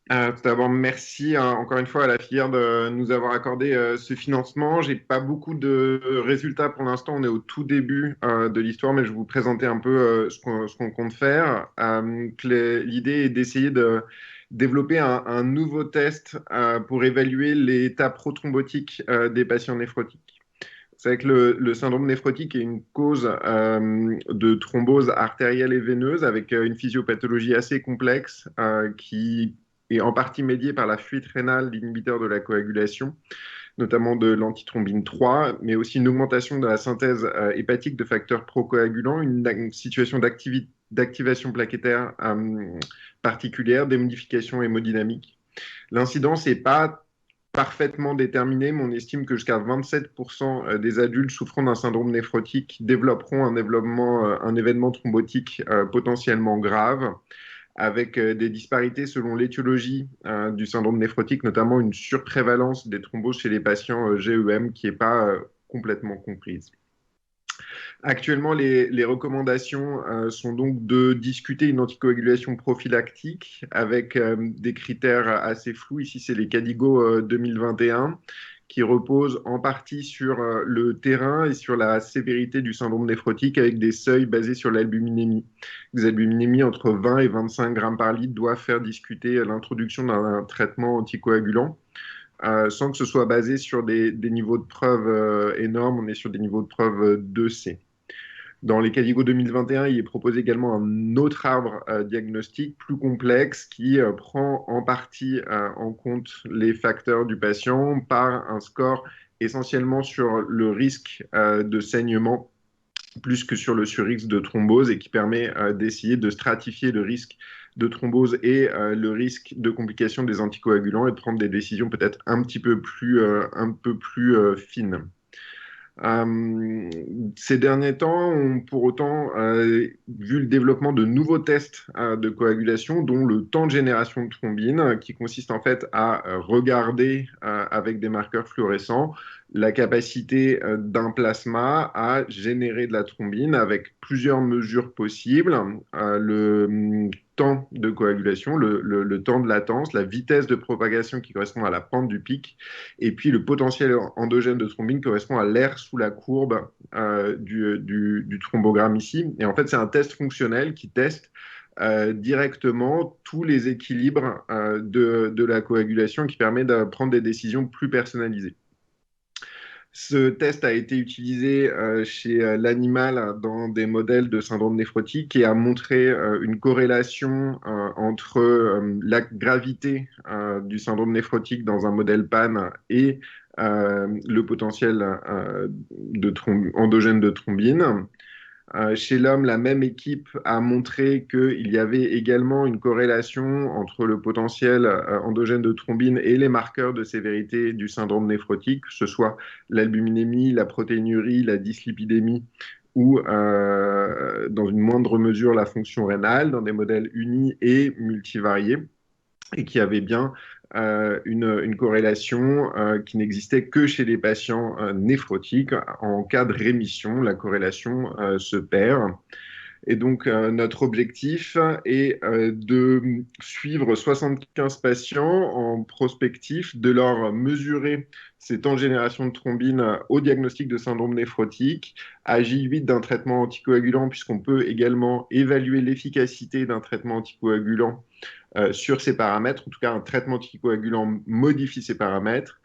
Tout d'abord, merci encore une fois à la filière de nous avoir accordé ce financement. J'ai pas beaucoup de résultats pour l'instant. On est au tout début de l'histoire, mais je vais vous présenter un peu ce qu'on compte faire. L'idée est d'essayer de développer un nouveau test pour évaluer l'état prothrombotique des patients néphrotiques. C'est que le syndrome néphrotique est une cause de thrombose artérielle et veineuse avec une physiopathologie assez complexe qui est en partie médiée par la fuite rénale d'inhibiteurs de la coagulation, notamment de l'antithrombine 3, mais aussi une augmentation de la synthèse hépatique de facteurs procoagulants, une situation d'activation plaquettaire particulière, des modifications hémodynamiques. L'incidence n'est pas parfaitement déterminée, mais on estime que jusqu'à 27% des adultes souffrant d'un syndrome néphrotique développeront un événement thrombotique potentiellement grave, avec des disparités selon l'étiologie du syndrome néphrotique, notamment une surprévalence des thromboses chez les patients GEM qui n'est pas complètement comprise. Actuellement, les recommandations sont donc de discuter une anticoagulation prophylactique avec des critères assez flous. Ici, c'est les CADIGO 2021 qui reposent en partie sur le terrain et sur la sévérité du syndrome néphrotique avec des seuils basés sur l'albuminémie. Les albuminémies entre 20 et 25 grammes par litre doivent faire discuter l'introduction d'un traitement anticoagulant. Sans que ce soit basé sur des niveaux de preuve énormes, on est sur des niveaux de preuve 2C. Dans les CADIGO 2021, il est proposé également un autre arbre diagnostique plus complexe qui prend en partie en compte les facteurs du patient par un score essentiellement sur le risque de saignement plus que sur le surrisque de thrombose et qui permet d'essayer de stratifier le risque de thrombose et le risque de complications des anticoagulants et de prendre des décisions peut-être un peu plus fines. Ces derniers temps, on pour autant vu le développement de nouveaux tests de coagulation, dont le temps de génération de thrombine, qui consiste en fait à regarder avec des marqueurs fluorescents la capacité d'un plasma à générer de la thrombine avec plusieurs mesures possibles. Le temps de coagulation, le temps de latence, la vitesse de propagation qui correspond à la pente du pic, et puis le potentiel endogène de thrombine correspond à l'air sous la courbe du thrombogramme ici. Et en fait, c'est un test fonctionnel qui teste directement tous les équilibres de la coagulation qui permet de prendre des décisions plus personnalisées. Ce test a été utilisé chez l'animal dans des modèles de syndrome néphrotique et a montré une corrélation entre la gravité du syndrome néphrotique dans un modèle PAN et le potentiel endogène de thrombine. Chez l'homme, la même équipe a montré qu'il y avait également une corrélation entre le potentiel endogène de thrombine et les marqueurs de sévérité du syndrome néphrotique, que ce soit l'albuminémie, la protéinurie, la dyslipidémie ou, dans une moindre mesure, la fonction rénale dans des modèles unis et multivariés, et qui avait bien une corrélation qui n'existait que chez les patients néphrotiques. En cas de rémission, la corrélation se perd. Et donc, notre objectif est de suivre 75 patients en prospectif, de leur mesurer ces temps de génération de thrombine au diagnostic de syndrome néphrotique, à J8 d'un traitement anticoagulant, puisqu'on peut également évaluer l'efficacité d'un traitement anticoagulant sur ces paramètres. En tout cas, un traitement anticoagulant modifie ces paramètres.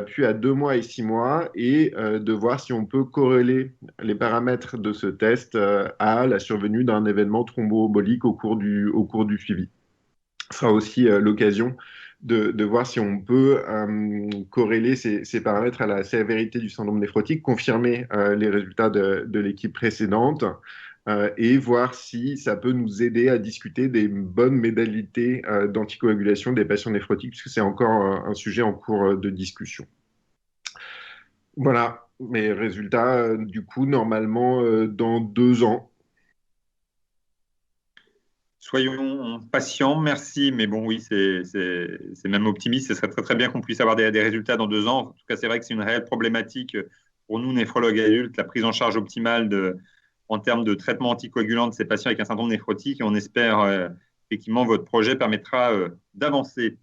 Puis à 2 mois et 6 mois, et de voir si on peut corréler les paramètres de ce test à la survenue d'un événement thromboembolique au cours du suivi. Ce sera aussi l'occasion de voir si on peut corréler ces paramètres à la sévérité du syndrome néphrotique, confirmer les résultats de l'équipe précédente et voir si ça peut nous aider à discuter des bonnes modalités d'anticoagulation des patients néphrotiques, puisque c'est encore un sujet en cours de discussion. Voilà, mes résultats, du coup, normalement, dans 2 ans. Soyons patients, merci. Mais bon, oui, c'est même optimiste. Ce serait très, très bien qu'on puisse avoir des résultats dans 2 ans. En tout cas, c'est vrai que c'est une réelle problématique pour nous, néphrologues adultes, la prise en charge optimale en termes de traitement anticoagulant de ces patients avec un syndrome néphrotique. Et on espère effectivement, votre projet permettra d'avancer.